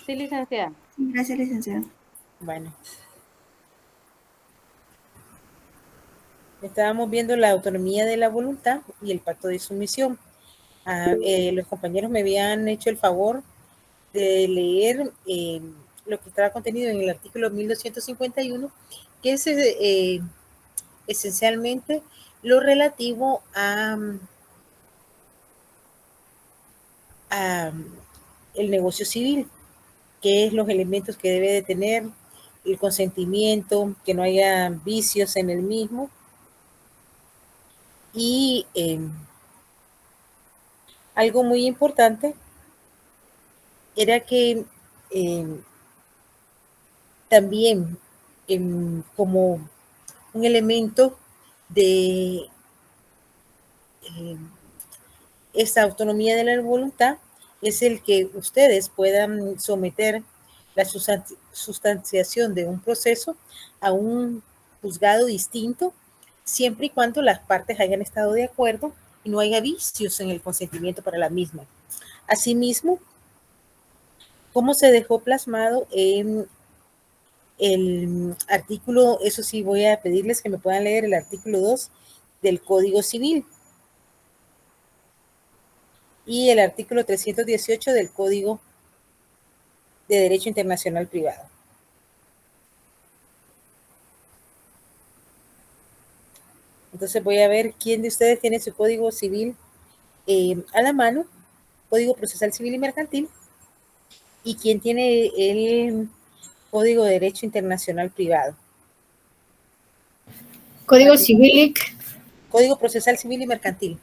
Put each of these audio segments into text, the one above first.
Sí, licenciada. Sí, gracias, licenciada. Bueno. Estábamos viendo la autonomía de la voluntad y el pacto de sumisión. Los compañeros me habían hecho el favor de leer lo que estaba contenido en el artículo 1251, que es esencialmente lo relativo a el negocio civil, que es los elementos que debe de tener el consentimiento, que no haya vicios en el mismo y algo muy importante era que también como un elemento de esta autonomía de la voluntad es el que ustedes puedan someter la sustanciación de un proceso a un juzgado distinto, siempre y cuando las partes hayan estado de acuerdo y no haya vicios en el consentimiento para la misma. Asimismo, como se dejó plasmado en el artículo, eso sí voy a pedirles que me puedan leer el artículo 2 del Código Civil y el artículo 318 del Código de Derecho Internacional Privado. Entonces voy a ver quién de ustedes tiene su Código Civil a la mano, Código Procesal Civil y Mercantil, y quién tiene el Código de Derecho Internacional Privado. Código Civil. Código Procesal Civil y Mercantil.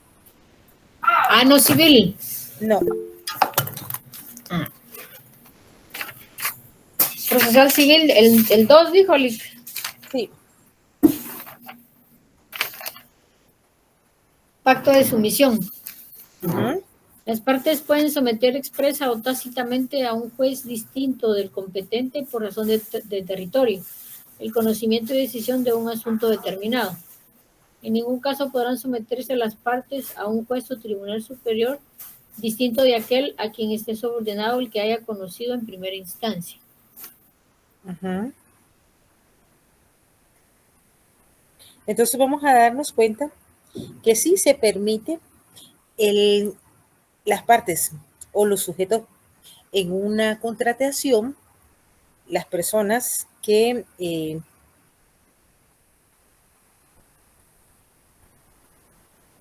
Ah, no civil. No. Ah. Procesal Civil, el 2 dijo, Lic. Sí. Pacto de sumisión. Uh-huh. Las partes pueden someter expresa o tácitamente a un juez distinto del competente por razón de territorio, el conocimiento y decisión de un asunto determinado. En ningún caso podrán someterse las partes a un juez o tribunal superior distinto de aquel a quien esté subordinado el que haya conocido en primera instancia. Uh-huh. Entonces vamos a darnos cuenta que sí se permite las partes o los sujetos en una contratación, las personas que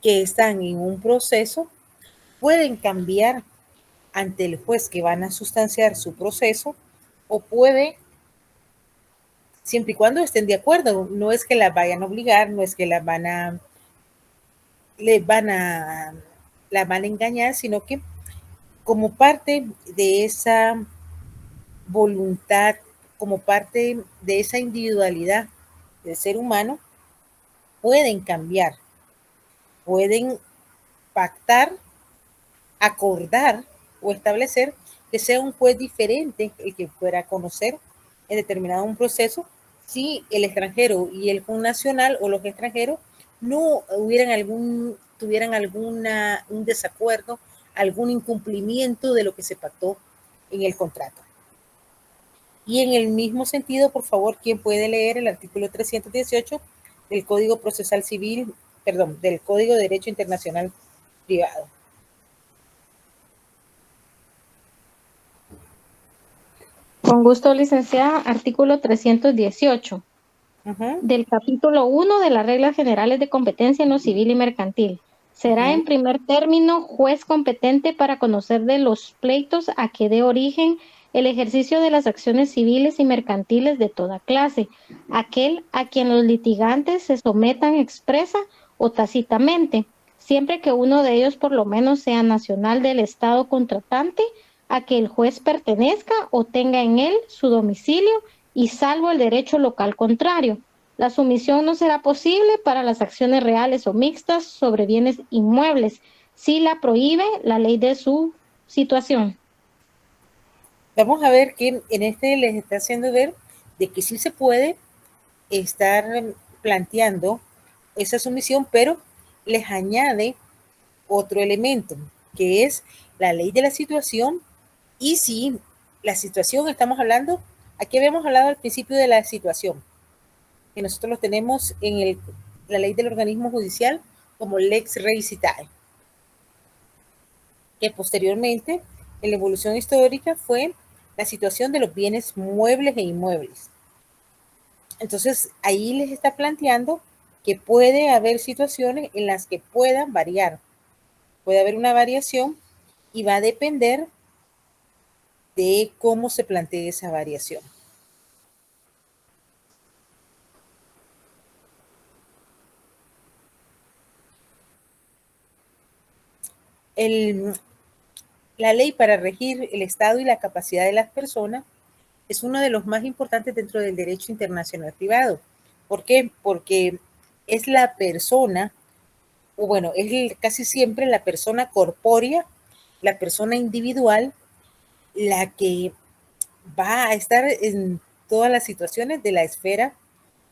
están en un proceso pueden cambiar ante el juez que van a sustanciar su proceso o puede, siempre y cuando estén de acuerdo, no es que las vayan a obligar, no es que la van a engañar, sino que como parte de esa voluntad, como parte de esa individualidad del ser humano, pueden cambiar, pueden pactar, acordar o establecer que sea un juez diferente el que fuera a conocer en determinado un proceso si el extranjero y el nacional o los extranjeros no tuvieran un desacuerdo, algún incumplimiento de lo que se pactó en el contrato. Y en el mismo sentido, por favor, ¿quién puede leer el artículo 318 del Código Procesal Civil, del Código de Derecho Internacional Privado? Con gusto, licenciada. Artículo 318 del capítulo 1 de las reglas generales de competencia en lo civil y mercantil. Será en primer término juez competente para conocer de los pleitos a que dé origen el ejercicio de las acciones civiles y mercantiles de toda clase, aquel a quien los litigantes se sometan expresa o tácitamente, siempre que uno de ellos por lo menos sea nacional del estado contratante a que el juez pertenezca o tenga en él su domicilio y salvo el derecho local contrario. La sumisión no será posible para las acciones reales o mixtas sobre bienes inmuebles, si la prohíbe la ley de su situación. Vamos a ver que en este les está haciendo ver de que sí se puede estar planteando esa sumisión, pero les añade otro elemento, que es la ley de la situación, y si la situación, estamos hablando, aquí habíamos hablado al principio de la situación, que nosotros lo tenemos en la ley del organismo judicial como lex recitae, que posteriormente en la evolución histórica fue la situación de los bienes muebles e inmuebles. Entonces ahí les está planteando que puede haber situaciones en las que puedan variar, puede haber una variación y va a depender de cómo se plantee esa variación. La ley para regir el Estado y la capacidad de las personas es uno de los más importantes dentro del derecho internacional privado. ¿Por qué? Porque es la persona, o bueno, es casi siempre la persona corpórea, la persona individual, la que va a estar en todas las situaciones de la esfera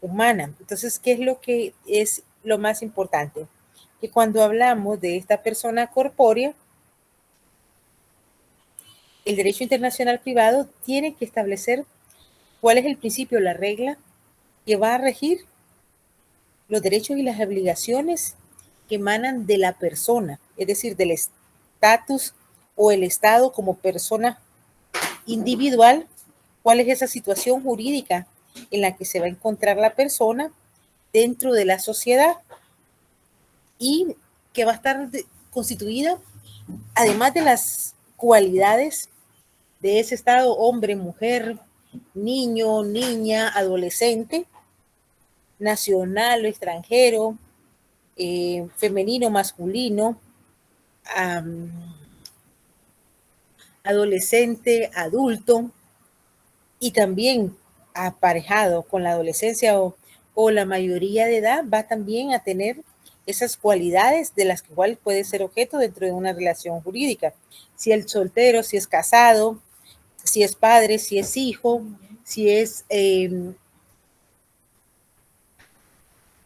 humana. Entonces, ¿qué es lo que es lo más importante? Que cuando hablamos de esta persona corpórea, el derecho internacional privado tiene que establecer cuál es el principio, la regla que va a regir los derechos y las obligaciones que emanan de la persona, es decir, del estatus o el Estado como persona individual, cuál es esa situación jurídica en la que se va a encontrar la persona dentro de la sociedad y que va a estar constituida, además de las cualidades de ese estado, hombre, mujer, niño, niña, adolescente, nacional o extranjero, femenino, masculino, adolescente, adulto, y también aparejado con la adolescencia o la mayoría de edad, va también a tener esas cualidades de las que igual puede ser objeto dentro de una relación jurídica. Si es soltero, si es casado, si es padre, si es hijo, si es...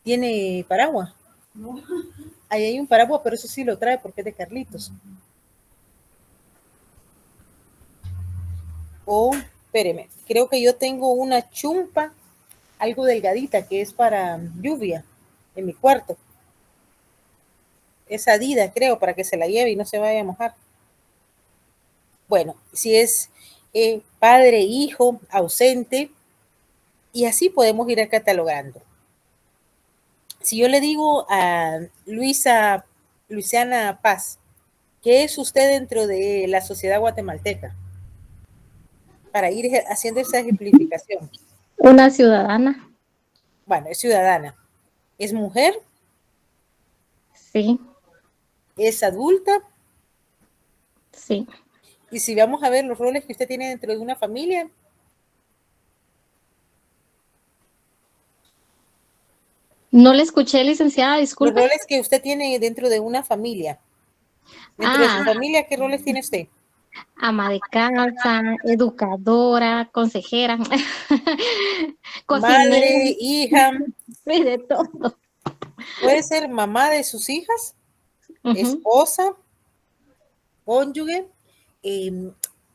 ¿Tiene paraguas? No. Ahí hay un paraguas, pero eso sí lo trae porque es de Carlitos. O, espéreme, creo que yo tengo una chumpa, algo delgadita, que es para lluvia en mi cuarto. Es Adidas, creo, para que se la lleve y no se vaya a mojar. Bueno, si es padre, hijo, ausente, y así podemos ir catalogando. Si yo le digo a Luisiana Paz, ¿qué es usted dentro de la sociedad guatemalteca? Para ir haciendo esa ejemplificación. Una ciudadana. Bueno, es ciudadana. ¿Es mujer? Sí. ¿Es adulta? Sí. Y si vamos a ver los roles que usted tiene dentro de una familia. No le escuché, licenciada, disculpe. Los roles que usted tiene dentro de una familia. Dentro de su familia, ¿qué roles tiene usted? Ama de casa, educadora, consejera, cocinera. Madre, hija. Sí, de todo. Puede ser mamá de sus hijas, esposa, cónyuge,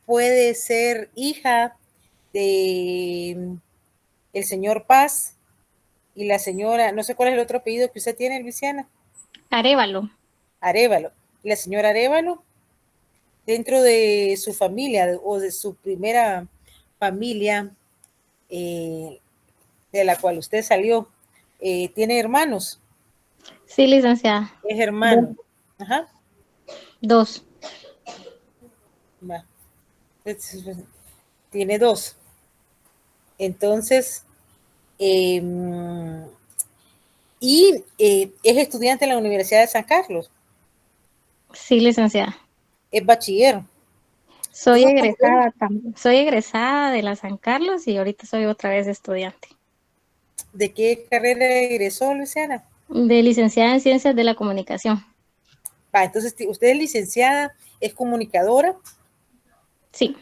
puede ser hija de el señor Paz y la señora, no sé cuál es el otro apellido que usted tiene, Luisiana. Arévalo. Arévalo. La señora Arévalo, dentro de su familia o de su primera familia de la cual usted salió, ¿tiene hermanos? Sí, licenciada. Es hermano. Ajá. 2. Va. Tiene 2. Entonces, y es estudiante en la Universidad de San Carlos. Sí, licenciada. Es bachiller. Soy egresada de la San Carlos y ahorita soy otra vez estudiante. ¿De qué carrera egresó, Luciana? De licenciada en Ciencias de la Comunicación. Entonces, usted es licenciada, es comunicadora. Sí.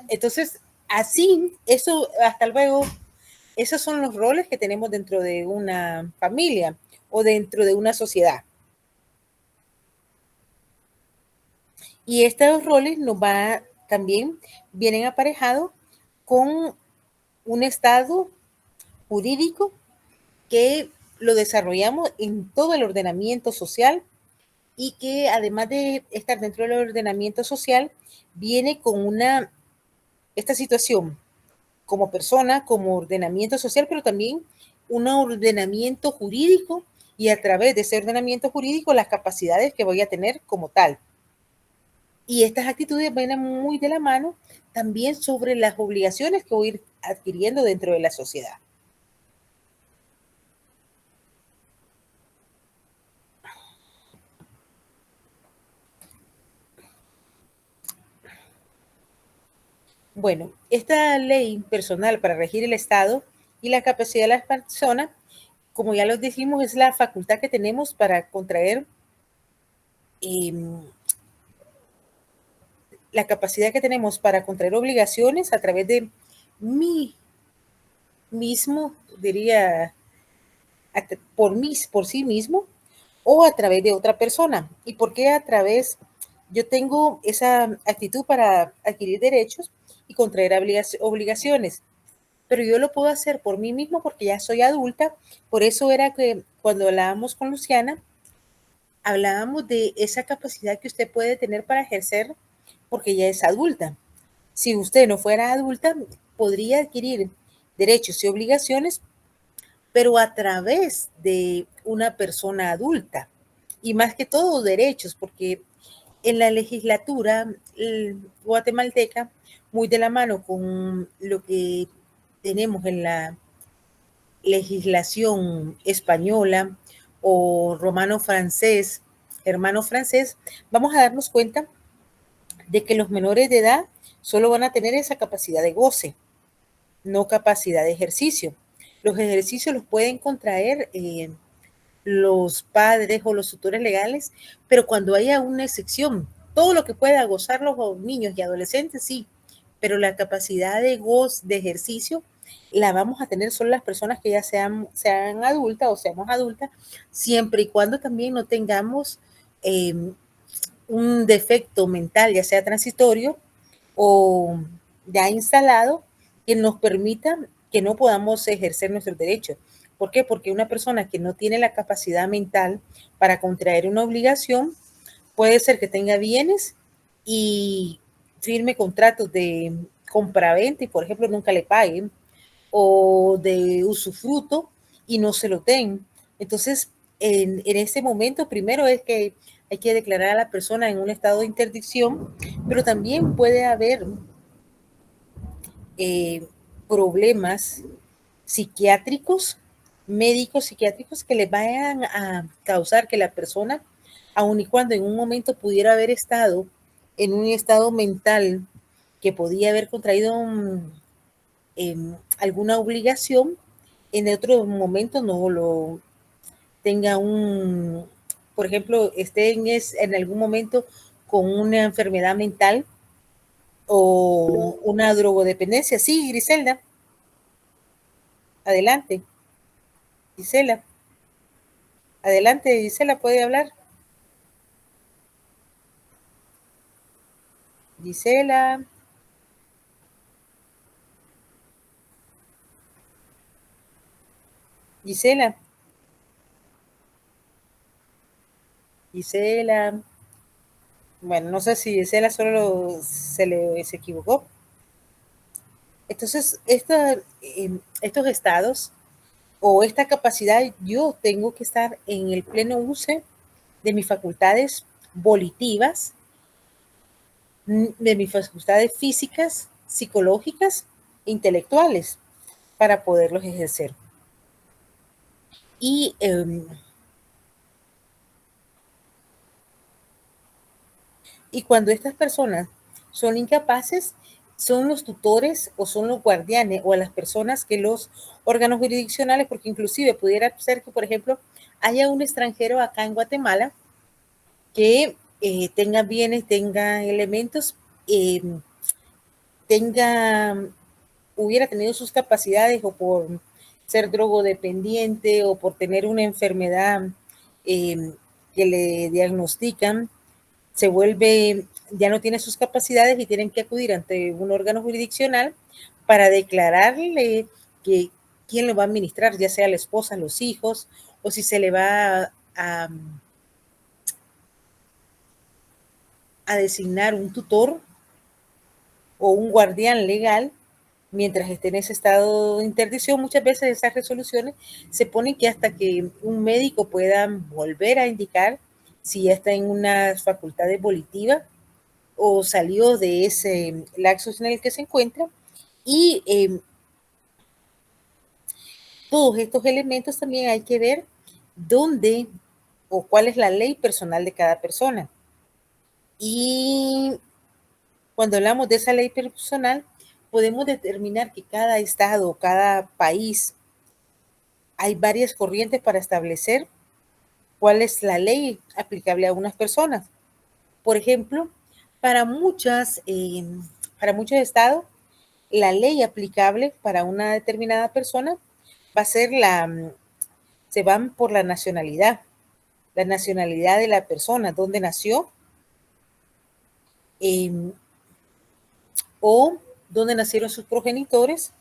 Entonces, así, eso, hasta luego, esos son los roles que tenemos dentro de una familia o dentro de una sociedad. Y estos roles nos va también vienen aparejados con un estado jurídico que lo desarrollamos en todo el ordenamiento social y que además de estar dentro del ordenamiento social, viene con esta situación como persona, como ordenamiento social, pero también un ordenamiento jurídico y a través de ese ordenamiento jurídico las capacidades que voy a tener como tal. Y estas actitudes van muy de la mano también sobre las obligaciones que voy a ir adquiriendo dentro de la sociedad. Bueno, esta ley personal para regir el Estado y la capacidad de las personas, como ya lo dijimos, es la facultad que tenemos para contraer la capacidad que tenemos para contraer obligaciones a través de mí mismo, diría, por sí mismo, o a través de otra persona. ¿Y por qué a través? Yo tengo esa actitud para adquirir derechos y contraer obligaciones, pero yo lo puedo hacer por mí mismo porque ya soy adulta. Por eso era que cuando hablábamos con Luciana, hablábamos de esa capacidad que usted puede tener para ejercer porque ya es adulta. Si usted no fuera adulta, podría adquirir derechos y obligaciones, pero a través de una persona adulta. Y más que todo derechos, porque en la legislatura guatemalteca, muy de la mano con lo que tenemos en la legislación española o romano francés, hermano francés, vamos a darnos cuenta de que los menores de edad solo van a tener esa capacidad de goce, no capacidad de ejercicio. Los ejercicios los pueden contraer los padres o los tutores legales, pero cuando haya una excepción, todo lo que pueda gozar los niños y adolescentes, sí, pero la capacidad de de ejercicio la vamos a tener solo las personas que ya sean adultas o seamos adultas, siempre y cuando también no tengamos un defecto mental, ya sea transitorio o ya instalado, que nos permita que no podamos ejercer nuestros derechos. ¿Por qué? Porque una persona que no tiene la capacidad mental para contraer una obligación puede ser que tenga bienes y firme contratos de compraventa y, por ejemplo, nunca le paguen, o de usufruto y no se lo den. Entonces, en ese momento, primero es que hay que declarar a la persona en un estado de interdicción, pero también puede haber problemas psiquiátricos, médicos psiquiátricos que le vayan a causar que la persona, aun y cuando en un momento pudiera haber estado en un estado mental que podía haber contraído alguna obligación, en otro momento no lo tenga por ejemplo, esté en algún momento con una enfermedad mental o una drogodependencia. Sí, Griselda. Adelante. Gisela. Adelante, Gisela, ¿puede hablar? Gisela. Gisela. Gisela. Bueno, no sé si Gisela solo se equivocó. Entonces, estos estados o esta capacidad, yo tengo que estar en el pleno uso de mis facultades volitivas, de mis facultades físicas, psicológicas e intelectuales para poderlos ejercer. Y cuando estas personas son incapaces, son los tutores o son los guardianes o las personas que los órganos jurisdiccionales, porque inclusive pudiera ser que, por ejemplo, haya un extranjero acá en Guatemala que tenga bienes, tenga elementos, hubiera tenido sus capacidades o por ser drogodependiente o por tener una enfermedad que le diagnostican se vuelve, ya no tiene sus capacidades y tienen que acudir ante un órgano jurisdiccional para declararle que quién lo va a administrar, ya sea la esposa, los hijos, o si se le va a designar un tutor o un guardián legal mientras esté en ese estado de interdicción. Muchas veces esas resoluciones se ponen que hasta que un médico pueda volver a indicar si ya está en unas facultades volitivas o salió de ese lapsus en el que se encuentra. Y todos estos elementos también hay que ver dónde o cuál es la ley personal de cada persona. Y cuando hablamos de esa ley personal, podemos determinar que cada estado, cada país, hay varias corrientes para establecer cuál es la ley aplicable a unas personas. Por ejemplo, para muchos estados, la ley aplicable para una determinada persona va a ser se van por la nacionalidad de la persona, dónde nació, o dónde nacieron sus progenitores,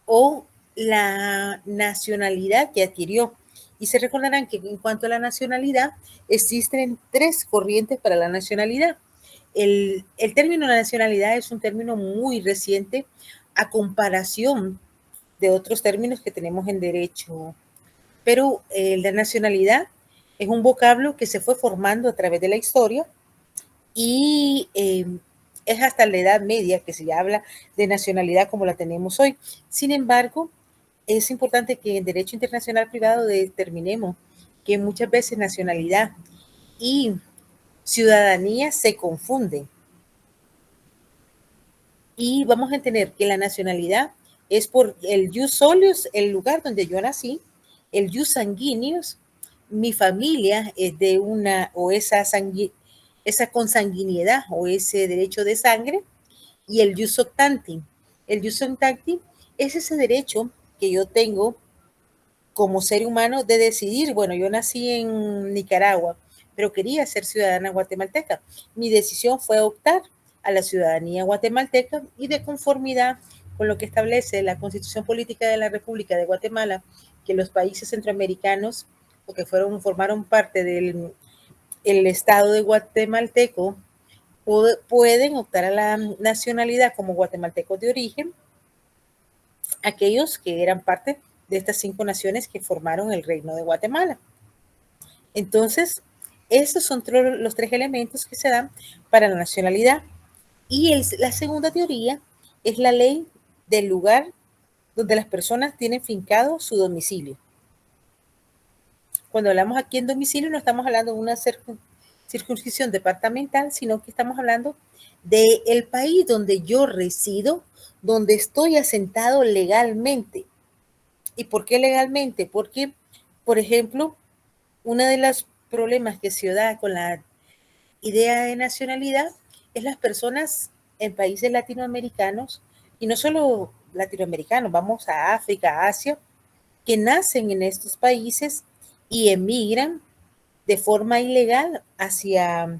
o la nacionalidad que adquirió. Y se recordarán que en cuanto a la nacionalidad, existen 3 corrientes para la nacionalidad. El término nacionalidad es un término muy reciente a comparación de otros términos que tenemos en derecho, pero la nacionalidad es un vocablo que se fue formando a través de la historia y es hasta la Edad Media que se habla de nacionalidad como la tenemos hoy. Sin embargo, es importante que en derecho internacional privado determinemos que muchas veces nacionalidad y ciudadanía se confunden. Y vamos a entender que la nacionalidad es por el jus solius, el lugar donde yo nací, el jus sanguineus, mi familia es de una, o esa consanguinidad o ese derecho de sangre, y el jus octanti. El jus octanti es ese derecho que yo tengo como ser humano de decidir, bueno, yo nací en Nicaragua, pero quería ser ciudadana guatemalteca. Mi decisión fue optar a la ciudadanía guatemalteca y de conformidad con lo que establece la Constitución Política de la República de Guatemala, que los países centroamericanos o que formaron parte del Estado de guatemalteco pueden optar a la nacionalidad como guatemaltecos de origen, aquellos que eran parte de estas 5 naciones que formaron el Reino de Guatemala. Entonces, estos son los 3 elementos que se dan para la nacionalidad. Y la segunda teoría es la ley del lugar donde las personas tienen fincado su domicilio. Cuando hablamos aquí en domicilio no estamos hablando de una circunscripción departamental, sino que estamos hablando del país donde yo resido, donde estoy asentado legalmente. ¿Y por qué legalmente? Porque, por ejemplo, uno de los problemas que se da con la idea de nacionalidad es las personas en países latinoamericanos, y no solo latinoamericanos, vamos a África, Asia, que nacen en estos países y emigran de forma ilegal hacia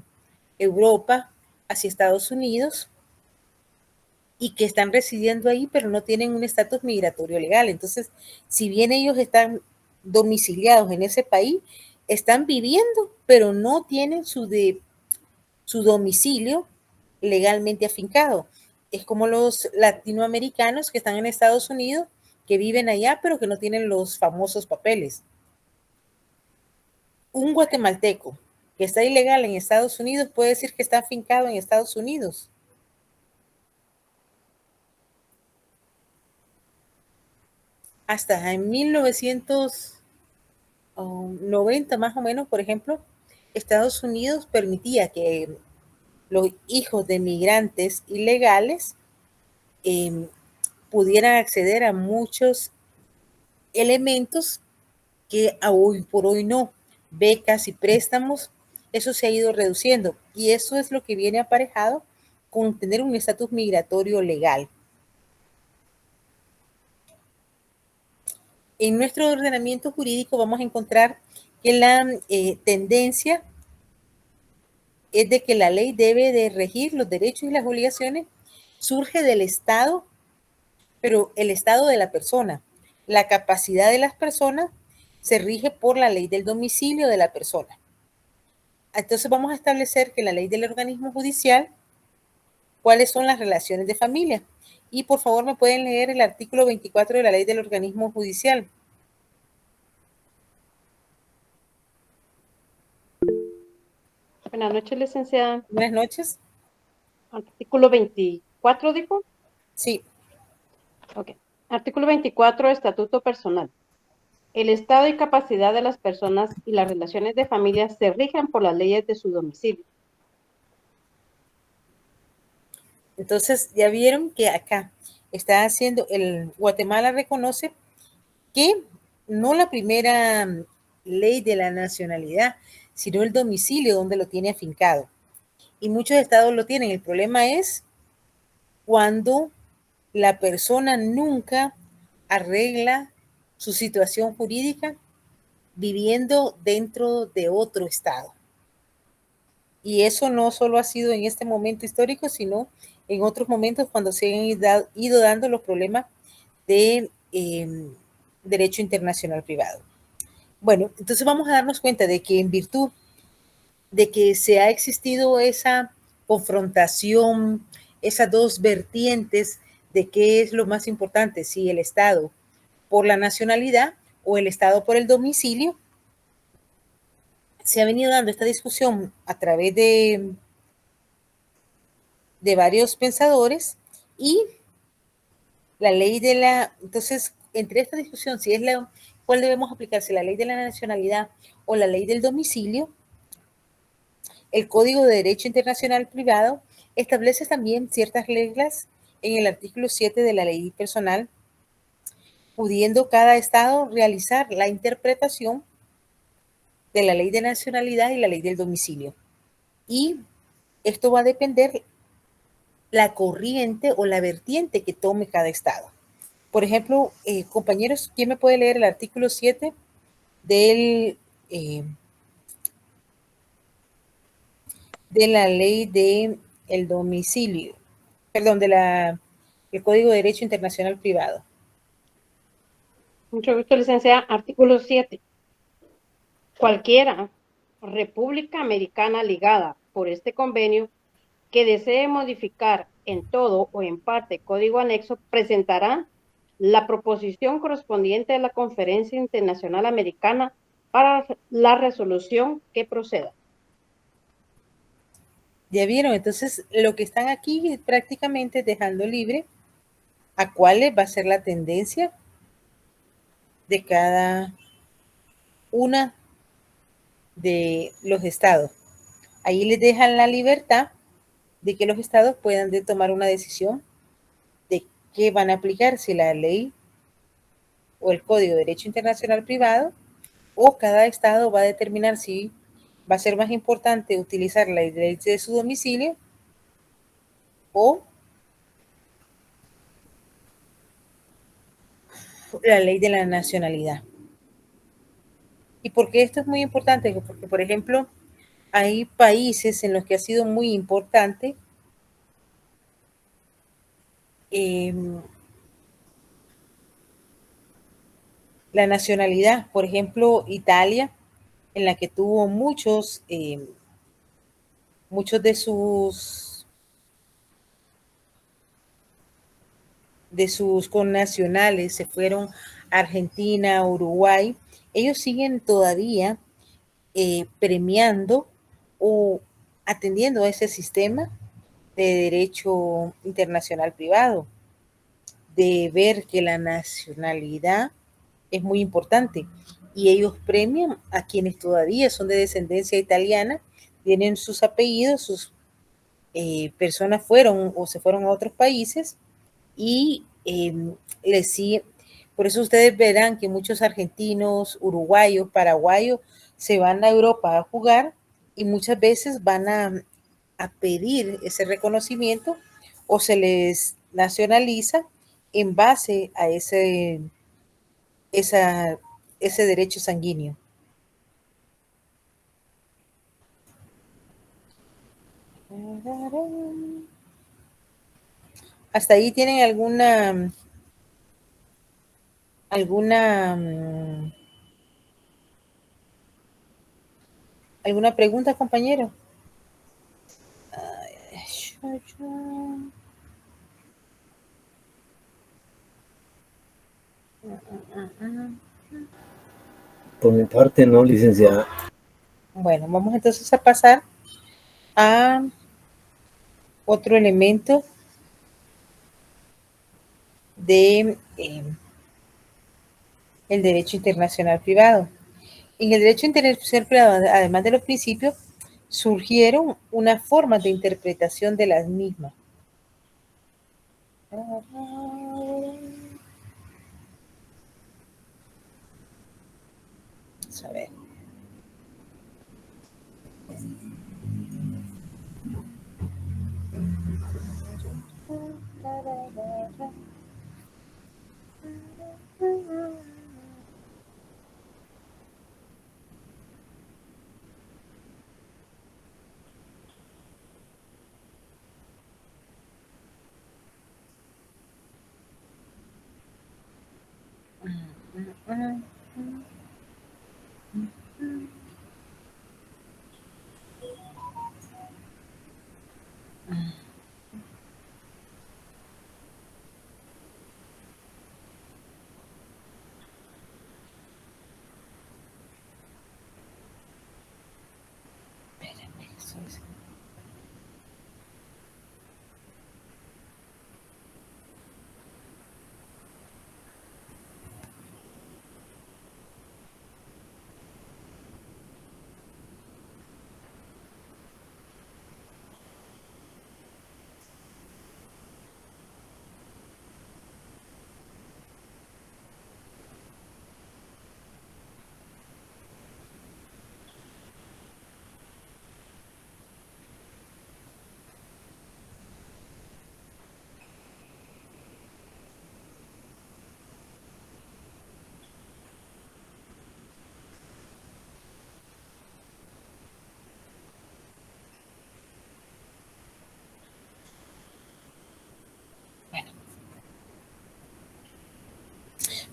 Europa, hacia Estados Unidos, y que están residiendo ahí, pero no tienen un estatus migratorio legal. Entonces, si bien ellos están domiciliados en ese país, están viviendo, pero no tienen su domicilio legalmente afincado. Es como los latinoamericanos que están en Estados Unidos, que viven allá, pero que no tienen los famosos papeles. Un guatemalteco que está ilegal en Estados Unidos puede decir que está afincado en Estados Unidos. Hasta en 1990 más o menos, por ejemplo, Estados Unidos permitía que los hijos de migrantes ilegales pudieran acceder a muchos elementos que hoy por hoy no, becas y préstamos, eso se ha ido reduciendo, y eso es lo que viene aparejado con tener un estatus migratorio legal. En nuestro ordenamiento jurídico vamos a encontrar que la tendencia es de que la ley debe de regir los derechos y las obligaciones, surge del Estado, pero el Estado de la persona. La capacidad de las personas se rige por la ley del domicilio de la persona. Entonces vamos a establecer que la ley del organismo judicial, cuáles son las relaciones de familia. Y por favor me pueden leer el artículo 24 de la ley del organismo judicial. Buenas noches, licenciada. Buenas noches. Artículo 24, dijo. Sí. Ok. Artículo 24, Estatuto Personal. El estado y capacidad de las personas y las relaciones de familia se rigen por las leyes de su domicilio. Entonces, ya vieron que acá está haciendo, Guatemala reconoce que no la primera ley de la nacionalidad, sino el domicilio donde lo tiene afincado. Y muchos estados lo tienen. El problema es cuando la persona nunca arregla su situación jurídica viviendo dentro de otro estado. Y eso no solo ha sido en este momento histórico, sino en otros momentos cuando se han ido dando los problemas de derecho internacional privado. Bueno, entonces vamos a darnos cuenta de que en virtud de que se ha existido esa confrontación, esas dos vertientes de qué es lo más importante, si el Estado por la nacionalidad o el Estado por el domicilio, se ha venido dando esta discusión a través de varios pensadores y la ley de la, entonces, entre esta discusión, si es la, cuál debemos aplicarse, la ley de la nacionalidad o la ley del domicilio, el Código de Derecho Internacional Privado establece también ciertas reglas en el artículo 7 de la ley personal, pudiendo cada estado realizar la interpretación de la ley de nacionalidad y la ley del domicilio. Y esto va a depender la corriente o la vertiente que tome cada estado. Por ejemplo, compañeros, ¿quién me puede leer el artículo 7 del, de la ley de el domicilio? Perdón, el Código de Derecho Internacional Privado. Mucho gusto, licenciada. Artículo 7. Cualquiera República Americana ligada por este convenio que desee modificar en todo o en parte código anexo presentará la proposición correspondiente a la Conferencia Internacional Americana para la resolución que proceda. Ya vieron, entonces lo que están aquí prácticamente dejando libre a cuál va a ser la tendencia de cada una de los estados. Ahí les dejan la libertad de que los estados puedan tomar una decisión de qué van a aplicar, si la ley o el Código de Derecho Internacional Privado, o cada estado va a determinar si va a ser más importante utilizar la ley de su domicilio o la ley de la nacionalidad. ¿Y por qué esto es muy importante? Porque, por ejemplo, hay países en los que ha sido muy importante la nacionalidad. Por ejemplo, Italia, en la que tuvo muchos de sus connacionales se fueron a Argentina, Uruguay. Ellos siguen todavía premiando o atendiendo a ese sistema de derecho internacional privado, de ver que la nacionalidad es muy importante y ellos premian a quienes todavía son de descendencia italiana, tienen sus apellidos, sus personas fueron o se fueron a otros países y les siguen. Por eso ustedes verán que muchos argentinos, uruguayos, paraguayos se van a Europa a jugar y muchas veces van a pedir ese reconocimiento o se les nacionaliza en base a ese derecho sanguíneo. ¿Hasta ahí tienen alguna pregunta, compañero? Por mi parte, no, licenciada. Bueno, vamos entonces a pasar a otro elemento de el derecho internacional privado. En el derecho internacional privado, además de los principios, surgieron unas formas de interpretación de las mismas. Vamos a ver.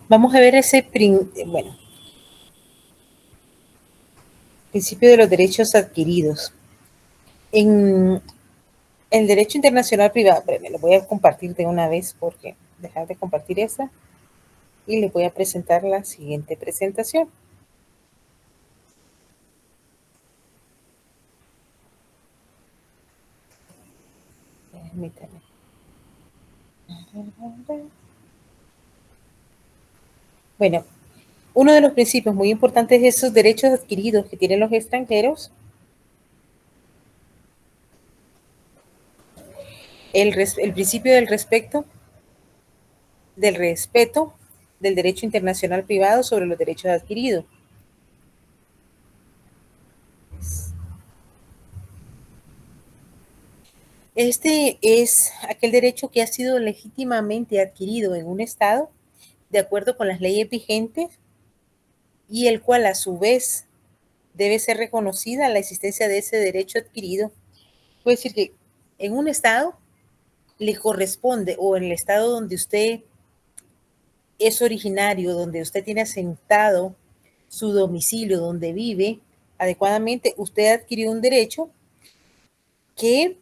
Vamos a ver ese principio de los derechos adquiridos. En el derecho internacional privado, me lo voy a compartir de una vez porque dejar de compartir esa y les voy a presentar la siguiente presentación. Permítanme. Bueno, uno de los principios muy importantes de esos derechos adquiridos que tienen los extranjeros, el principio del respeto del derecho internacional privado sobre los derechos adquiridos. Este es aquel derecho que ha sido legítimamente adquirido en un Estado de acuerdo con las leyes vigentes y el cual a su vez debe ser reconocida la existencia de ese derecho adquirido. Puede decir que en un Estado le corresponde, o en el Estado donde usted es originario, donde usted tiene asentado su domicilio, donde vive adecuadamente, usted adquirió un derecho que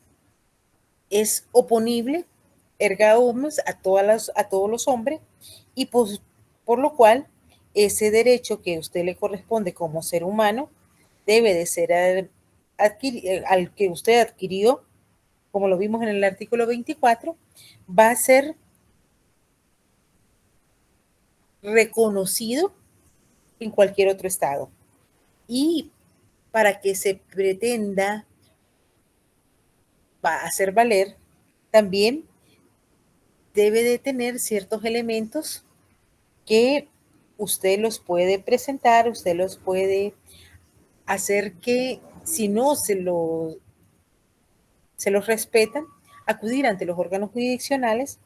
es oponible, erga omnes, a todos los hombres, y pues, por lo cual ese derecho que a usted le corresponde como ser humano debe de ser al que usted adquirió, como lo vimos en el artículo 24, va a ser reconocido en cualquier otro estado. Y para que se pretenda hacer valer, también debe de tener ciertos elementos que usted los puede presentar, usted los puede hacer que, si no se los respetan, acudir ante los órganos jurisdiccionales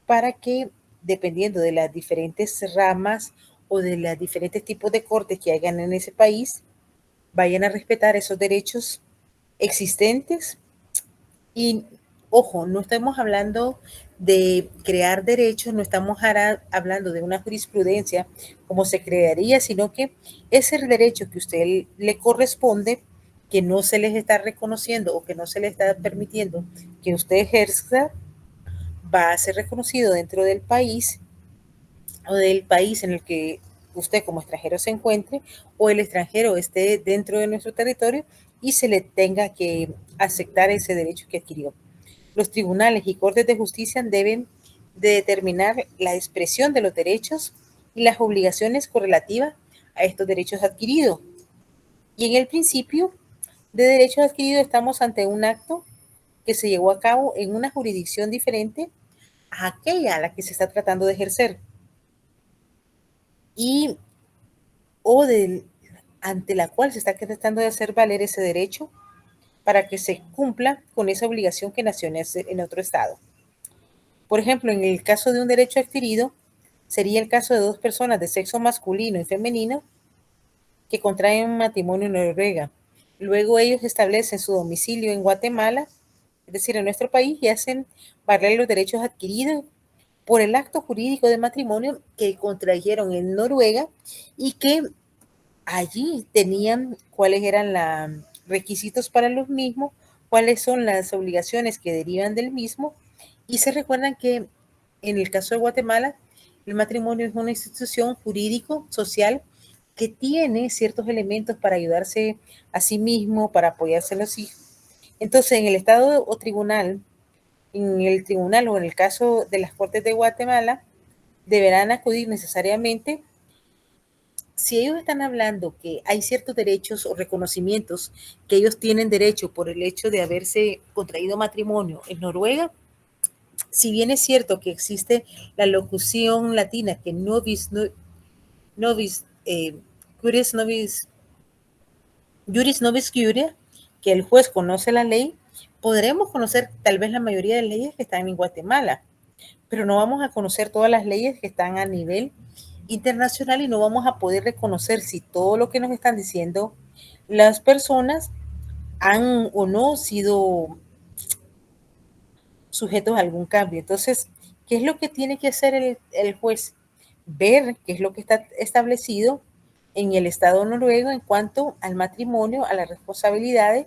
para que, dependiendo de las diferentes ramas o de los diferentes tipos de cortes que hayan en ese país, vayan a respetar esos derechos existentes Y ojo, no estamos hablando de crear derechos, no estamos hablando de una jurisprudencia como se crearía, sino que ese derecho que a usted le corresponde, que no se les está reconociendo o que no se le está permitiendo que usted ejerza, va a ser reconocido dentro del país o del país en el que usted como extranjero se encuentre o el extranjero esté dentro de nuestro territorio y se le tenga que aceptar ese derecho que adquirió. Los tribunales y cortes de justicia deben de determinar la expresión de los derechos y las obligaciones correlativas a estos derechos adquiridos. Y en el principio de derechos adquiridos estamos ante un acto que se llevó a cabo en una jurisdicción diferente a aquella a la que se está tratando de ejercer y o ante la cual se está tratando de hacer valer ese derecho para que se cumpla con esa obligación que nació en otro estado. Por ejemplo, en el caso de un derecho adquirido, sería el caso de dos personas de sexo masculino y femenino que contraen un matrimonio en Noruega. Luego ellos establecen su domicilio en Guatemala, es decir, en nuestro país, y hacen valer los derechos adquiridos por el acto jurídico de matrimonio que contrajeron en Noruega y que allí tenían cuáles eran los requisitos para los mismos, cuáles son las obligaciones que derivan del mismo. Y se recuerdan que en el caso de Guatemala, el matrimonio es una institución jurídico, social, que tiene ciertos elementos para ayudarse a sí mismo, para apoyarse a los hijos. Entonces, en el estado o tribunal, en el tribunal o en el caso de las Cortes de Guatemala, deberán acudir necesariamente. Si ellos están hablando que hay ciertos derechos o reconocimientos que ellos tienen derecho por el hecho de haberse contraído matrimonio en Noruega, si bien es cierto que existe la locución latina que juris nobis curia, que el juez conoce la ley, podremos conocer tal vez la mayoría de leyes que están en Guatemala, pero no vamos a conocer todas las leyes que están a nivel internacional y no vamos a poder reconocer si todo lo que nos están diciendo las personas han o no sido sujetos a algún cambio. Entonces, ¿qué es lo que tiene que hacer el juez? Ver qué es lo que está establecido en el Estado noruego en cuanto al matrimonio, a las responsabilidades,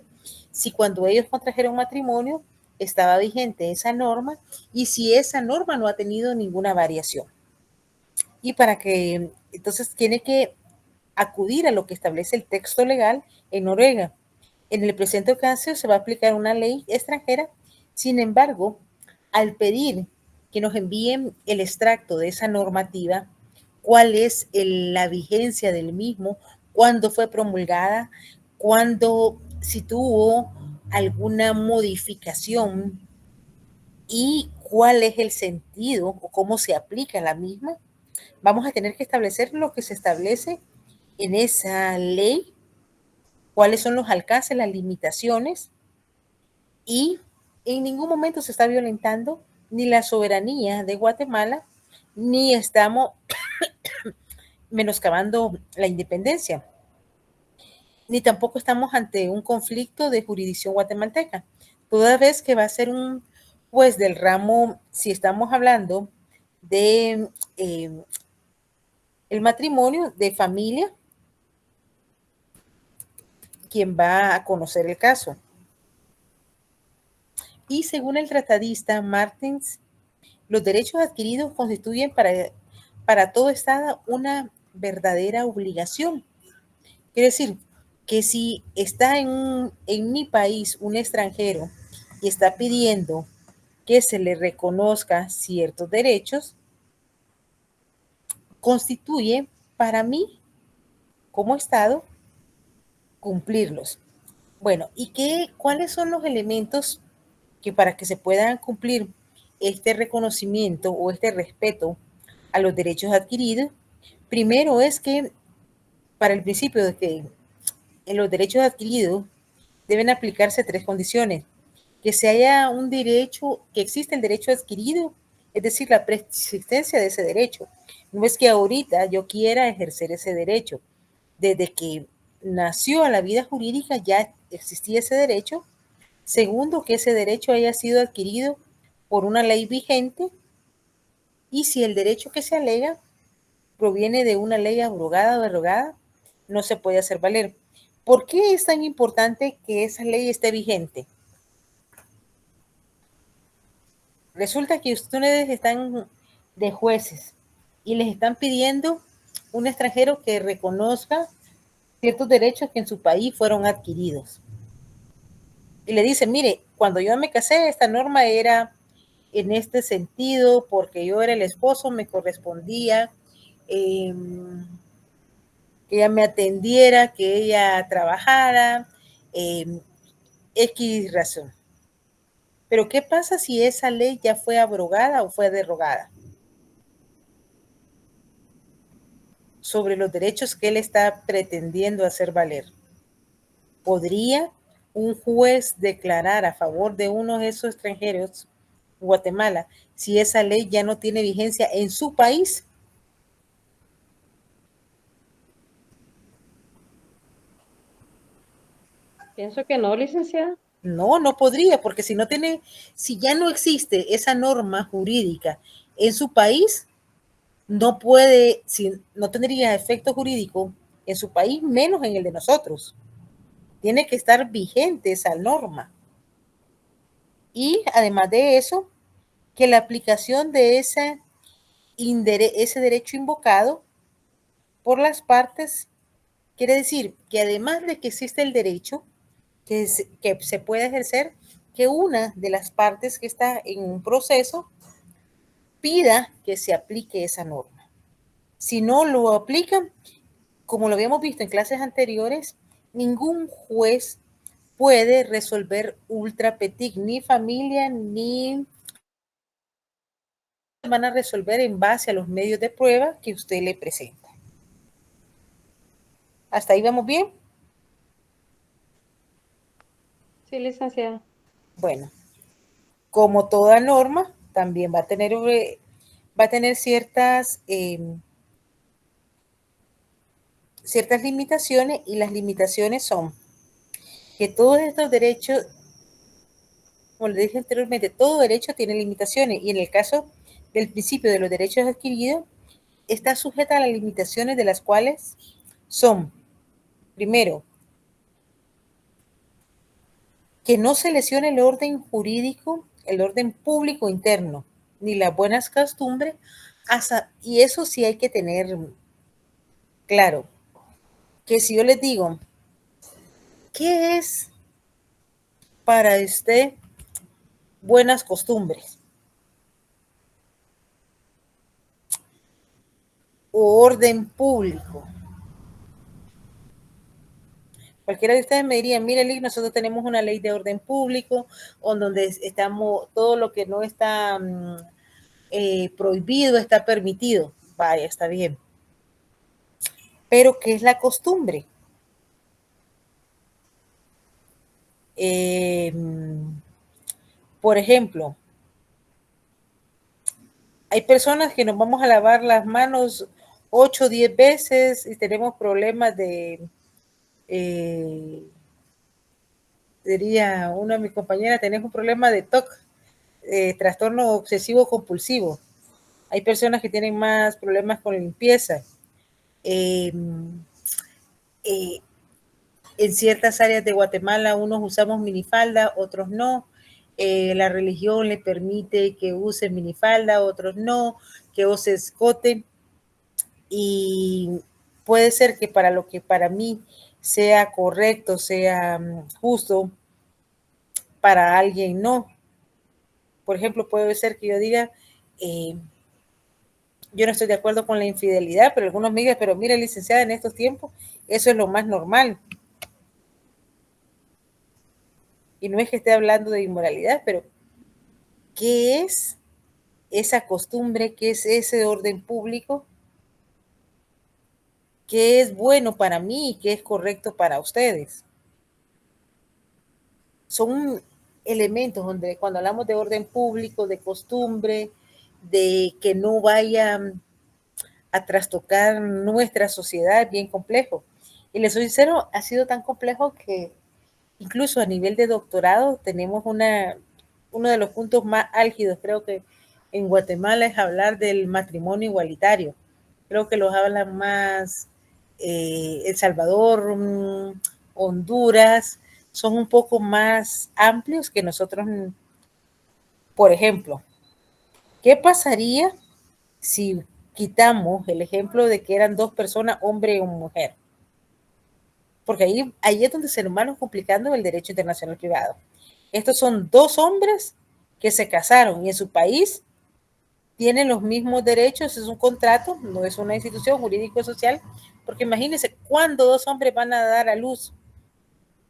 si cuando ellos contrajeron matrimonio estaba vigente esa norma y si esa norma no ha tenido ninguna variación. Y para que, entonces, tiene que acudir a lo que establece el texto legal en Noruega. En el presente caso se va a aplicar una ley extranjera. Sin embargo, al pedir que nos envíen el extracto de esa normativa, cuál es la vigencia del mismo, cuándo fue promulgada, cuándo, si tuvo alguna modificación y cuál es el sentido o cómo se aplica la misma, vamos a tener que establecer lo que se establece en esa ley, cuáles son los alcances, las limitaciones, y en ningún momento se está violentando ni la soberanía de Guatemala, ni estamos menoscabando la independencia, ni tampoco estamos ante un conflicto de jurisdicción guatemalteca. Toda vez que va a ser un juez del ramo, si estamos hablando de el matrimonio de familia, quien va a conocer el caso. Y según el tratadista Martens, los derechos adquiridos constituyen para todo Estado una verdadera obligación. Quiere decir que si está en mi país un extranjero y está pidiendo que se le reconozca ciertos derechos, constituye para mí como Estado cumplirlos. Bueno, ¿y cuáles son los elementos que para que se puedan cumplir este reconocimiento o este respeto a los derechos adquiridos? Primero es que para el principio de que en los derechos adquiridos deben aplicarse tres condiciones: que se haya un derecho, que existe el derecho adquirido, es decir, la preexistencia de ese derecho. No es que ahorita yo quiera ejercer ese derecho. Desde que nació a la vida jurídica ya existía ese derecho, Segundo, que ese derecho haya sido adquirido por una ley vigente y si el derecho que se alega proviene de una ley abrogada o derogada, no se puede hacer valer. ¿Por qué es tan importante que esa ley esté vigente? Resulta que ustedes están de jueces y les están pidiendo un extranjero que reconozca ciertos derechos que en su país fueron adquiridos. Y le dicen, mire, cuando yo me casé, esta norma era en este sentido, porque yo era el esposo, me correspondía que ella me atendiera, que ella trabajara, X razón. Pero ¿qué pasa si esa ley ya fue abrogada o fue derogada? Sobre los derechos que él está pretendiendo hacer valer. ¿Podría un juez declarar a favor de uno de esos extranjeros, Guatemala, si esa ley ya no tiene vigencia en su país? Pienso que no, licenciada. No, no podría, porque si ya no existe esa norma jurídica en su país, no tendría efecto jurídico en su país, menos en el de nosotros. Tiene que estar vigente esa norma. Y además de eso, que la aplicación de ese derecho invocado por las partes quiere decir que además de que existe el derecho que se puede ejercer, que una de las partes que está en un proceso pida que se aplique esa norma. Si no lo aplican, como lo habíamos visto en clases anteriores, ningún juez puede resolver ultra petit, ni familia, ni van a resolver en base a los medios de prueba que usted le presenta. ¿Hasta ahí vamos bien? Sí, licenciada. Bueno, como toda norma, también va a tener ciertas limitaciones, y las limitaciones son que todos estos derechos, como les dije anteriormente, todo derecho tiene limitaciones, y en el caso del principio de los derechos adquiridos, está sujeta a las limitaciones de las cuales son, primero, que no se lesione el orden jurídico, el orden público interno, ni las buenas costumbres, y eso sí hay que tener claro, que si yo les digo, ¿qué es para usted buenas costumbres o orden público? Cualquiera de ustedes me diría, mire, Liz, nosotros tenemos una ley de orden público, donde estamos, todo lo que no está prohibido está permitido. Vaya, está bien. Pero, ¿qué es la costumbre? Por ejemplo, hay personas que nos vamos a lavar las manos 8 o 10 veces y tenemos problemas diría una de mis compañeras, tenemos un problema de TOC, trastorno obsesivo compulsivo. Hay personas que tienen más problemas con limpieza. En ciertas áreas de Guatemala unos usamos minifalda, otros no. La religión le permite que use minifalda, otros no, que use escote. Y puede ser que para lo que para mí sea correcto, sea justo, para alguien no. Por ejemplo, puede ser que yo diga, yo no estoy de acuerdo con la infidelidad, pero algunos me digan, pero mira, licenciada, en estos tiempos eso es lo más normal. Y no es que esté hablando de inmoralidad, pero ¿qué es esa costumbre? ¿Qué es ese orden público? ¿Qué es bueno para mí y qué es correcto para ustedes? Son elementos donde cuando hablamos de orden público, de costumbre, de que no vayan a trastocar nuestra sociedad, bien complejo. Y les soy sincero, ha sido tan complejo que incluso a nivel de doctorado tenemos uno de los puntos más álgidos, creo que en Guatemala, es hablar del matrimonio igualitario. Creo que los hablan más El Salvador, Honduras, son un poco más amplios que nosotros. Por ejemplo, ¿qué pasaría si quitamos el ejemplo de que eran dos personas, hombre y mujer? Porque ahí es donde se nos va complicando el derecho internacional privado. Estos son dos hombres que se casaron y en su país tienen los mismos derechos, es un contrato, no es una institución jurídico-social, porque imagínense, ¿cuándo dos hombres van a dar a luz?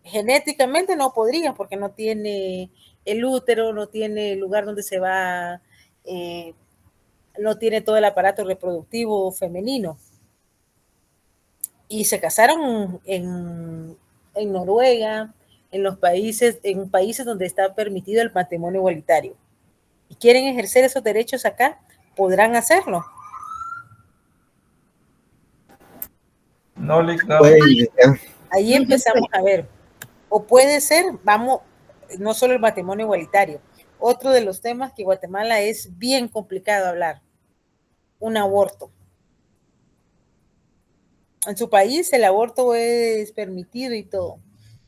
Genéticamente no podrían, porque no tiene el útero, no tiene el lugar donde se va, no tiene todo el aparato reproductivo femenino. Y se casaron en Noruega, en países donde está permitido el matrimonio igualitario. Y quieren ejercer esos derechos acá, podrán hacerlo. No, ahí empezamos a ver. O puede ser, no solo el matrimonio igualitario. Otro de los temas que Guatemala es bien complicado hablar, un aborto. En su país el aborto es permitido y todo.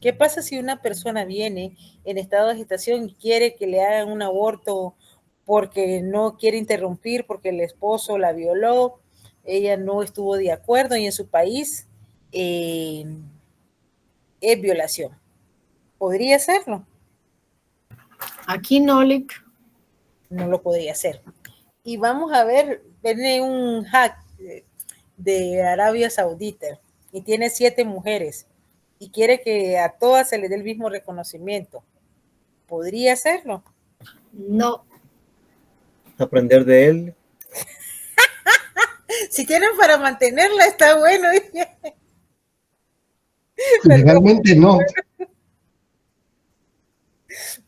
¿Qué pasa si una persona viene en estado de gestación y quiere que le hagan un aborto porque no quiere interrumpir, porque el esposo la violó, ella no estuvo de acuerdo y en su país es violación? ¿Podría hacerlo? Aquí no, Lick. No lo podría hacer. Y vamos a ver, viene un hack de Arabia Saudita y tiene 7 mujeres y quiere que a todas se les dé el mismo reconocimiento. ¿Podría hacerlo? No. Aprender de él. Si tienen para mantenerla, está bueno. Legalmente no.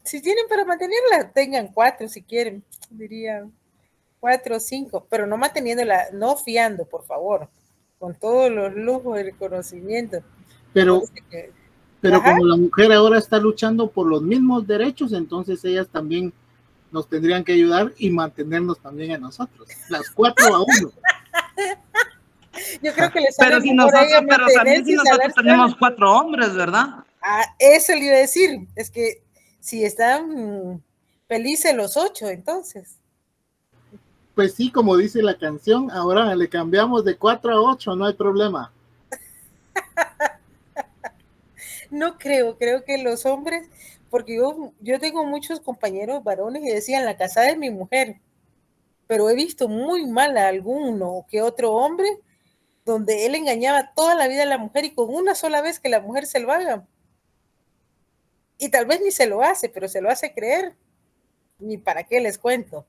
Si tienen para mantenerla, tengan 4 si quieren, diría 4 o 5, pero no manteniéndola, no fiando, por favor, con todos los lujos y reconocimiento. Pero como la mujer ahora está luchando por los mismos derechos, entonces ellas también nos tendrían que ayudar y mantenernos también a nosotros, las 4 a 1. Yo creo que pero si también si nosotros tenemos 4 hombres, ¿verdad? Eso le iba a decir, es que si están felices los 8, entonces. Pues sí, como dice la canción, ahora le cambiamos de 4 a 8, no hay problema. No creo que los hombres, porque yo tengo muchos compañeros varones que decían, la casada es mi mujer, pero he visto muy mal a alguno que otro hombre donde él engañaba toda la vida a la mujer y con una sola vez que la mujer se lo haga. Y tal vez ni se lo hace, pero se lo hace creer. Ni para qué les cuento.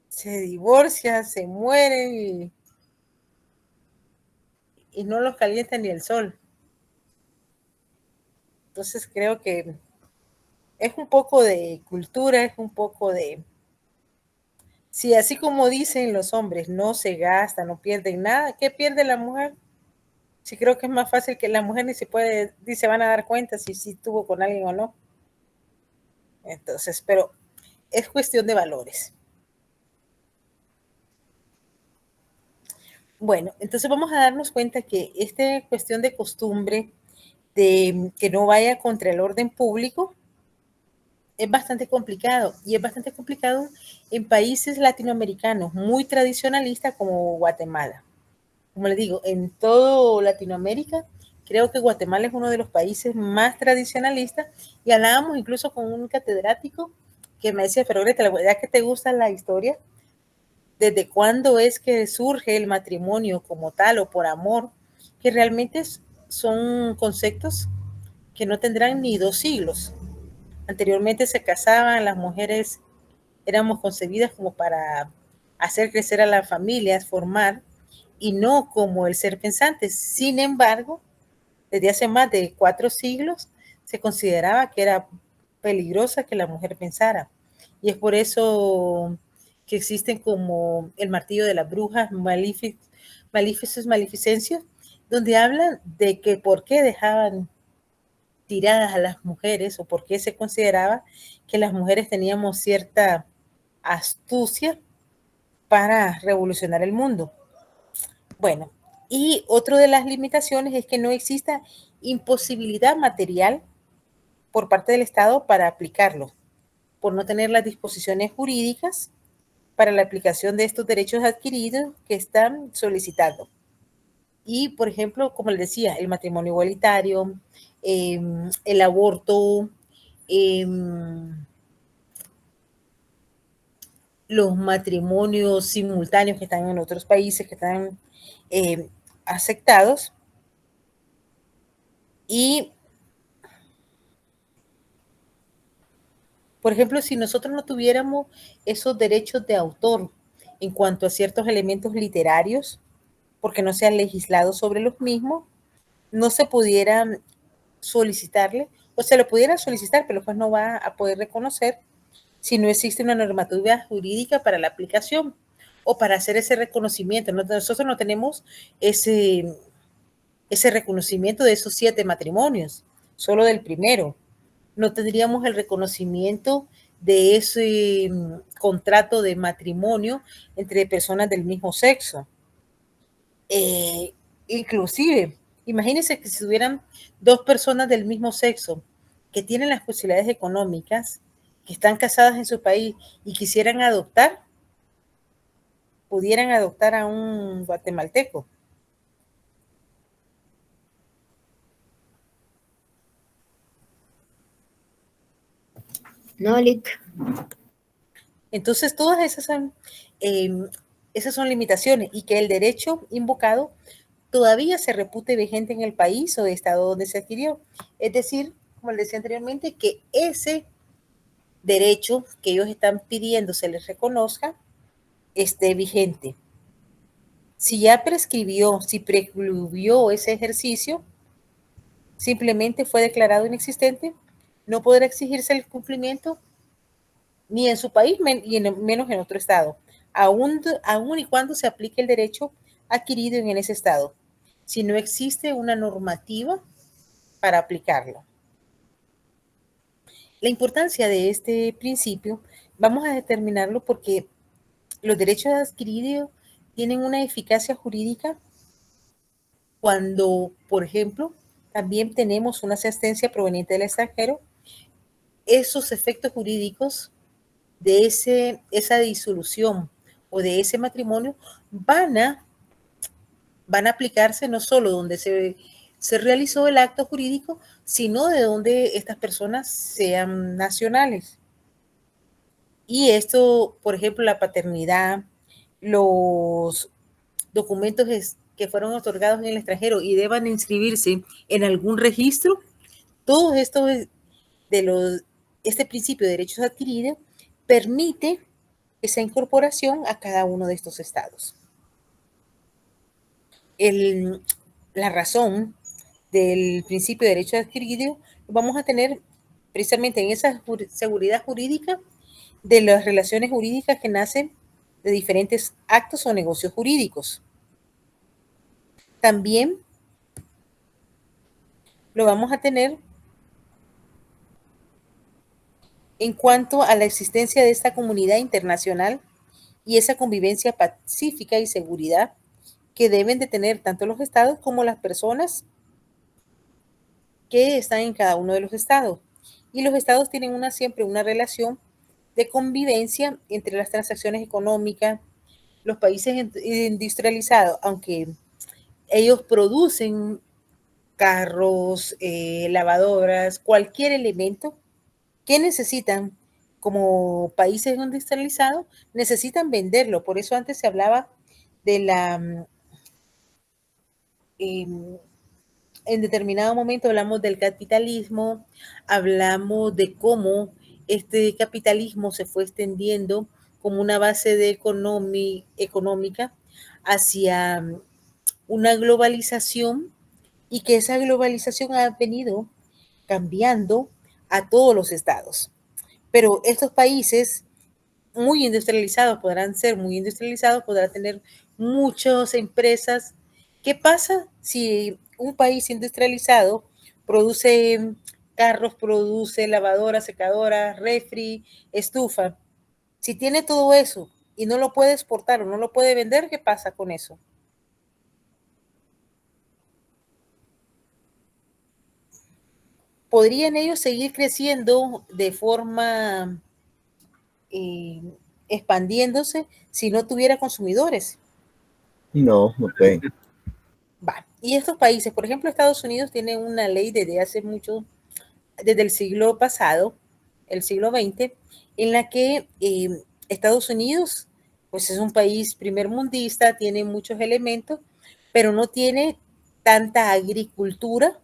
Se divorcia, se muere y no los calienta ni el sol. Entonces creo que es un poco de cultura, es un poco de... Si así como dicen los hombres, no se gasta, no pierden nada, ¿qué pierde la mujer? Sí, creo que es más fácil que la mujer ni se van a dar cuenta si estuvo con alguien o no. Entonces, pero es cuestión de valores. Bueno, entonces vamos a darnos cuenta que esta cuestión de costumbre, de que no vaya contra el orden público, es bastante complicado, y es bastante complicado en países latinoamericanos muy tradicionalistas como Guatemala. Como les digo, en todo Latinoamérica, creo que Guatemala es uno de los países más tradicionalistas, y hablábamos incluso con un catedrático que me decía, pero Greta, la verdad que te gusta la historia, ¿desde cuándo es que surge el matrimonio como tal o por amor? Que realmente son conceptos que no tendrán ni 2 siglos. Anteriormente se casaban, las mujeres éramos concebidas como para hacer crecer a las familias, formar, y no como el ser pensante. Sin embargo, desde hace más de 4 siglos se consideraba que era peligrosa que la mujer pensara. Y es por eso que existen como el martillo de las brujas, Maleficios, Maleficencios, donde hablan de que por qué dejaban tiradas a las mujeres o por qué se consideraba que las mujeres teníamos cierta astucia para revolucionar el mundo. Bueno, y otra de las limitaciones es que no exista imposibilidad material por parte del Estado para aplicarlo, por no tener las disposiciones jurídicas para la aplicación de estos derechos adquiridos que están solicitando. Y, por ejemplo, como les decía, el matrimonio igualitario, el aborto, los matrimonios simultáneos que están en otros países, que están aceptados. Y, por ejemplo, si nosotros no tuviéramos esos derechos de autor en cuanto a ciertos elementos literarios, porque no se han legislado sobre los mismos, no se pudiera solicitarle, o se lo pudiera solicitar, pero pues no va a poder reconocer si no existe una normativa jurídica para la aplicación o para hacer ese reconocimiento. Nosotros no tenemos ese reconocimiento de esos 7 matrimonios, solo del primero. No tendríamos el reconocimiento de ese contrato de matrimonio entre personas del mismo sexo. Inclusive, imagínense que si tuvieran 2 personas del mismo sexo que tienen las posibilidades económicas, que están casadas en su país y quisieran adoptar, pudieran adoptar a un guatemalteco. No, Lick. Entonces, todas esas son limitaciones y que el derecho invocado todavía se repute vigente en el país o estado donde se adquirió. Es decir, como les decía anteriormente, que ese derecho que ellos están pidiendo se les reconozca esté vigente. Si ya prescribió, si precluyó ese ejercicio, simplemente fue declarado inexistente, no podrá exigirse el cumplimiento ni en su país y menos en otro estado, aun y cuando se aplique el derecho adquirido en ese estado, si no existe una normativa para aplicarlo. La importancia de este principio vamos a determinarlo porque los derechos adquiridos tienen una eficacia jurídica cuando, por ejemplo, también tenemos una asistencia proveniente del extranjero. Esos efectos jurídicos de esa disolución o de ese matrimonio van a aplicarse no solo donde se realizó el acto jurídico, sino de donde estas personas sean nacionales. Y esto, por ejemplo, la paternidad, los documentos que fueron otorgados en el extranjero y deban inscribirse en algún registro, todo esto este principio de derechos adquiridos permite esa incorporación a cada uno de estos estados. La razón del principio de derecho adquirido vamos a tener precisamente en esa seguridad jurídica de las relaciones jurídicas que nacen de diferentes actos o negocios jurídicos. También lo vamos a tener en cuanto a la existencia de esta comunidad internacional y esa convivencia pacífica y seguridad que deben de tener tanto los estados como las personas que están en cada uno de los estados. Y los estados tienen siempre una relación de convivencia entre las transacciones económicas. Los países industrializados, aunque ellos producen carros, lavadoras, cualquier elemento que necesitan como países industrializados, necesitan venderlo. Por eso antes se hablaba de en determinado momento hablamos del capitalismo, hablamos de cómo este capitalismo se fue extendiendo como una base de económica hacia una globalización y que esa globalización ha venido cambiando a todos los estados. Pero estos países muy industrializados podrán tener muchas empresas. ¿Qué pasa si un país industrializado produce carros produce, lavadora, secadora, refri, estufa. Si tiene todo eso y no lo puede exportar o no lo puede vender, ¿qué pasa con eso? ¿Podrían ellos seguir creciendo de forma expandiéndose si no tuviera consumidores? No, no pueden. Va. Y estos países, por ejemplo, Estados Unidos tiene una ley desde hace mucho, desde el siglo pasado, el siglo XX, en la que Estados Unidos, pues es un país primermundista, tiene muchos elementos, pero no tiene tanta agricultura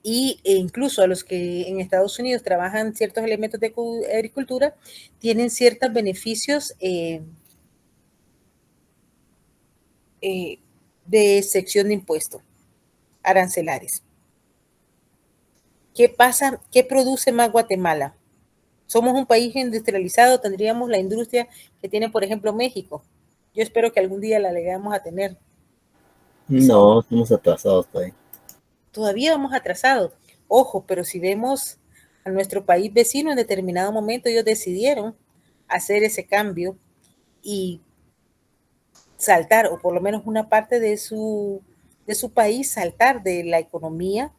e incluso a los que en Estados Unidos trabajan ciertos elementos de agricultura, tienen ciertos beneficios de excepción de impuestos arancelares. ¿Qué pasa? ¿Qué produce más Guatemala? Somos un país industrializado, tendríamos la industria que tiene, por ejemplo, México. Yo espero que algún día la llegamos a tener. No, estamos atrasados todavía. Todavía vamos atrasados. Ojo, pero si vemos a nuestro país vecino, en determinado momento ellos decidieron hacer ese cambio y saltar, o por lo menos una parte de su país, saltar de la economía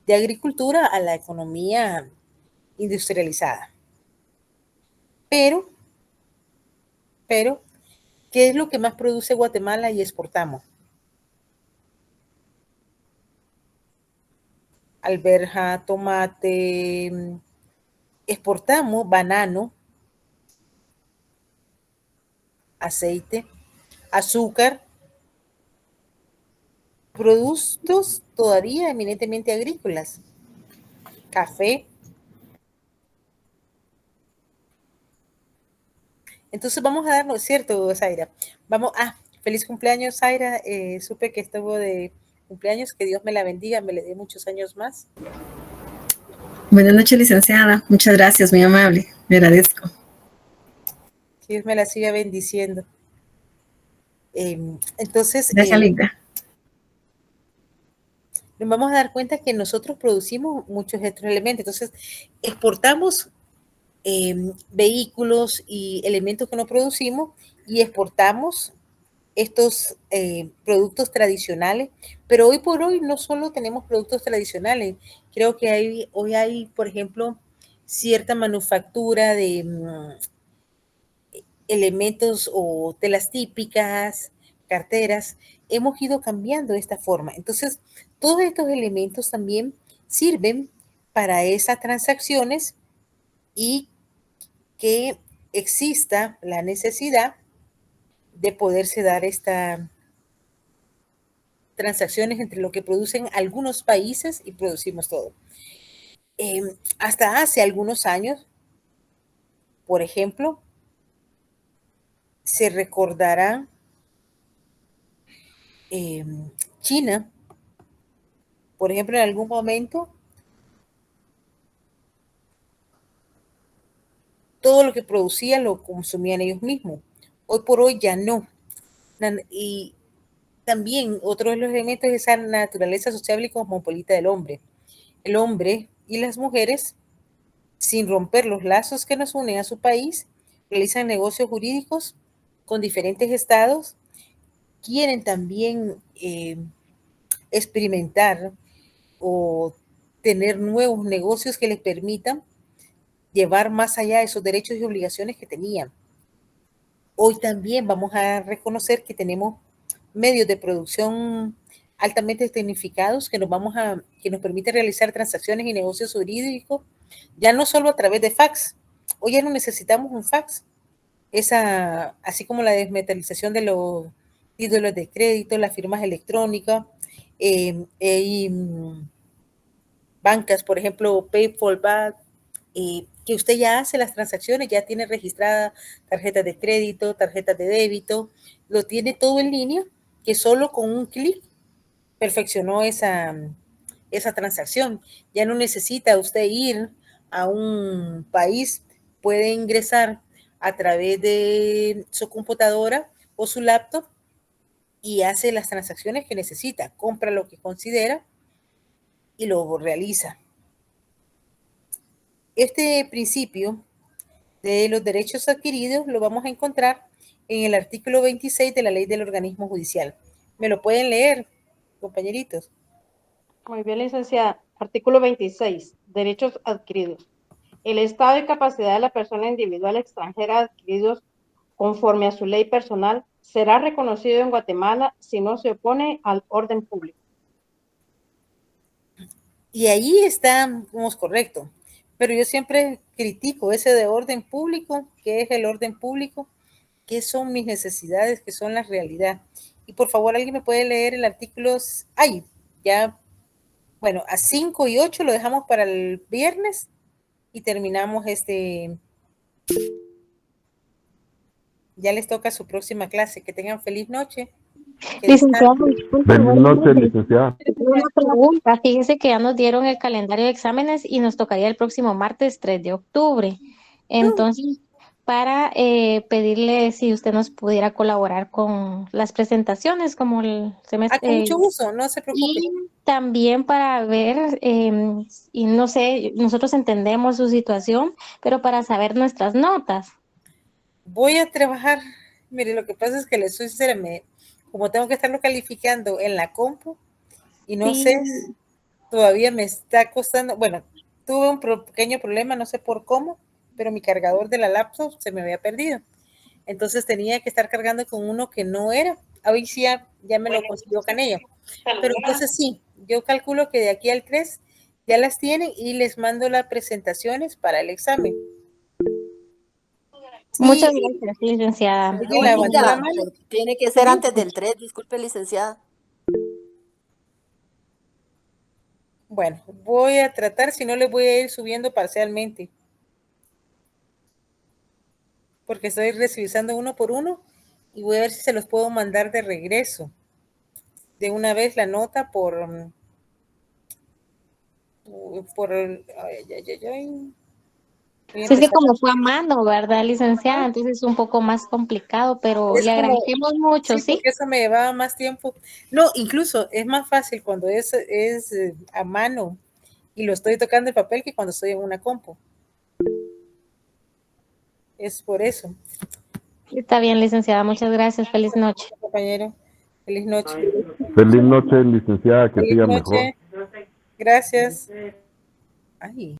de agricultura a la economía industrializada. Pero, ¿qué es lo que más produce Guatemala y exportamos? Alberja, tomate, exportamos banano, aceite, azúcar, productos todavía eminentemente agrícolas, café. Entonces vamos a darnos, ¿cierto, Zaira? Feliz cumpleaños, Zaira. Supe que estuvo de cumpleaños, que Dios me la bendiga, me le dé muchos años más. Buenas noches, licenciada. Muchas gracias, muy amable. Me agradezco. Que Dios me la siga bendiciendo. Entonces, gracias, Linda. Nos vamos a dar cuenta que nosotros producimos muchos de estos elementos. Entonces, exportamos vehículos y elementos que no producimos y exportamos estos productos tradicionales, pero hoy por hoy no solo tenemos productos tradicionales, creo que hoy hay, por ejemplo, cierta manufactura de elementos o telas típicas, carteras, hemos ido cambiando esta forma. Entonces, todos estos elementos también sirven para esas transacciones y que exista la necesidad de poderse dar estas transacciones entre lo que producen algunos países y producimos todo. Hasta hace algunos años, por ejemplo, se recordará China, por ejemplo, en algún momento, todo lo que producían lo consumían ellos mismos. Hoy por hoy ya no. Y también otro de los elementos es esa naturaleza sociable y cosmopolita del hombre. El hombre y las mujeres, sin romper los lazos que nos unen a su país, realizan negocios jurídicos con diferentes estados, quieren también experimentar o tener nuevos negocios que les permitan llevar más allá de esos derechos y obligaciones que tenían. Hoy también vamos a reconocer que tenemos medios de producción altamente tecnificados que nos permiten realizar transacciones y negocios jurídicos, ya no solo a través de fax. Hoy ya no necesitamos un fax. Así como la desmetalización de los títulos de crédito, las firmas electrónicas, y bancas, por ejemplo, PayPal, que usted ya hace las transacciones, ya tiene registrada tarjetas de crédito, tarjetas de débito, lo tiene todo en línea, que solo con un clic perfeccionó esa transacción. Ya no necesita usted ir a un país, puede ingresar a través de su computadora o su laptop y hace las transacciones que necesita, compra lo que considera y lo realiza. Este principio de los derechos adquiridos lo vamos a encontrar en el artículo 26 de la Ley del Organismo Judicial. ¿Me lo pueden leer, compañeritos? Muy bien, licenciada. Artículo 26. Derechos adquiridos. El estado y capacidad de la persona individual extranjera adquiridos conforme a su ley personal será reconocido en Guatemala si no se opone al orden público. Y ahí estamos correcto. Pero yo siempre critico ese de orden público. ¿Qué es el orden público? ¿Qué son mis necesidades? ¿Qué son la realidad? Y por favor, ¿alguien me puede leer el artículo? Ay, ya, bueno, a 5 y 8 lo dejamos para el viernes y terminamos ya les toca su próxima clase. Que tengan feliz noche. Licenciada, Feliz noche, licenciada. una pregunta. Fíjese que ya nos dieron el calendario de exámenes y nos tocaría el próximo martes 3 de octubre. Entonces, para pedirle si usted nos pudiera colaborar con las presentaciones como el semestre. Con mucho gusto, no se preocupe. Y también para ver, y no sé, nosotros entendemos su situación, pero para saber nuestras notas. Voy a trabajar, mire, lo que pasa es que le soy sincera, como tengo que estarlo calificando en la compu, y no sé, todavía me está costando, bueno, tuve un pequeño problema, no sé por cómo, pero mi cargador de la laptop se me había perdido. Entonces tenía que estar cargando con uno que no era. Hoy sí ya me lo consiguió Canella. Pero entonces sí, yo calculo que de aquí al 3 ya las tienen y les mando las presentaciones para el examen. Sí. Muchas gracias, licenciada. Tiene que ser antes del 3, disculpe, licenciada. Bueno, voy a tratar, si no les voy a ir subiendo parcialmente. Porque estoy revisando uno por uno y voy a ver si se los puedo mandar de regreso. De una vez la nota Sí, es que como fue a mano, ¿verdad, licenciada? Entonces es un poco más complicado, pero le agradecemos mucho, ¿sí? Porque eso me llevaba más tiempo. No, incluso es más fácil cuando es a mano y lo estoy tocando en papel que cuando estoy en una compu. Es por eso. Está bien, licenciada. Muchas gracias. Feliz noche. Compañero, feliz noche. Feliz noche, licenciada, que siga mejor. Gracias. Ay.